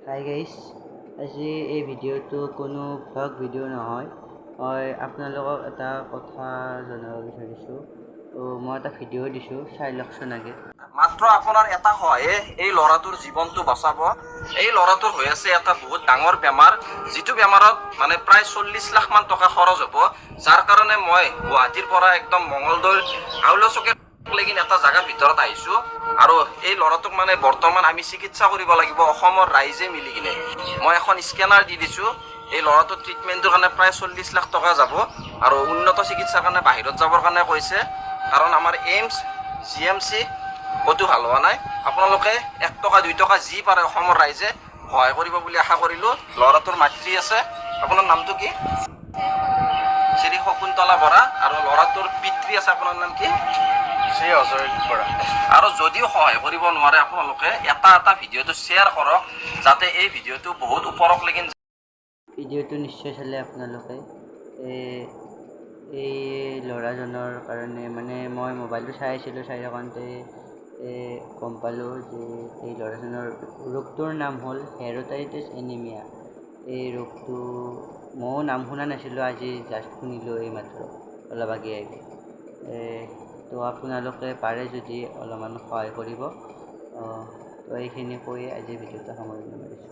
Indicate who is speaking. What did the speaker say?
Speaker 1: Hi guys, আজি এই ভিডিঅ'টো কোনো ব্লগ ভিডিঅ' নহয়। মই আপোনালোকক এটা কথা জনাব বিচাৰিছোঁ। মই এটা ভিডিঅ' দিছোঁ, চাই লওকচোন আগে।
Speaker 2: মাত্ৰ আপোনাৰ এটা সহায়ে এই ল'ৰাটোৰ জীৱনটো বচাব। এই ল'ৰাটোৰ হৈ আছে এটা বহুত ডাঙৰ বেমাৰ, যিটো বেমাৰত মানে প্ৰায় 40 লাখ মান টকা খৰচ হ'ব। যাৰ কাৰণে মই গুৱাহাটীৰ পৰা একদম মঙলদৈ আউলচকে লেকিন এটা জাগাৰ ভিতৰত আহিছোঁ আৰু এই ল'ৰাটোক মানে বৰ্তমান আমি চিকিৎসা কৰিব লাগিব অসমৰ ৰাইজে মিলি কিনে। মই এখন স্কেনাৰ দি দিছোঁ। এই ল'ৰাটোৰ ট্ৰিটমেণ্টৰ কাৰণে প্ৰায় 40 লাখ টকা যাব আৰু উন্নত চিকিৎসাৰ কাৰণে বাহিৰত যাবৰ কাৰণে কৈছে, কাৰণ আমাৰ এইমছ GMC ক'তো ভাল হোৱা নাই। আপোনালোকে 1 টকা 2 টকা যি পাৰে অসমৰ ৰাইজে সহায় কৰিব বুলি আশা কৰিলোঁ। ল'ৰাটোৰ মাতৃ আছে, আপোনাৰ নামটো কি? শ্ৰী শকুন্তলা বৰা। আৰু ল'ৰাটোৰ পিতৃ আছে, আপোনাৰ নাম কি? শ্ৰী অজয় বৰা। আৰু যদিও সহায় কৰিব নোৱাৰে আপোনালোকে এটা ভিডিঅ'টো শ্বেয়াৰ কৰক, যাতে এই ভিডিঅ'টো বহুত ওপৰলৈকে
Speaker 1: ভিডিঅ'টো নিশ্চয় চালে আপোনালোকে এই ল'ৰাজনৰ কাৰণে মানে মই মোবাইলটো চাই আছিলোঁ, চাই থাকোঁতে গম পালোঁ যে এই ল'ৰাজনৰ ৰোগটোৰ নাম হ'ল হেপাটাইটিছ এনিমিয়া। এই ৰোগটো ময়ো নাম শুনা নাছিলোঁ, আজি জাষ্ট শুনিলোঁ এইমাত্ৰ অলপ আগে। তো আপোনালোকে পাৰে যদি অলপমান সহায় কৰিব। তো এইখিনি কৈয়ে আজি ভিডিঅ'টো সামৰণি মাৰিছোঁ।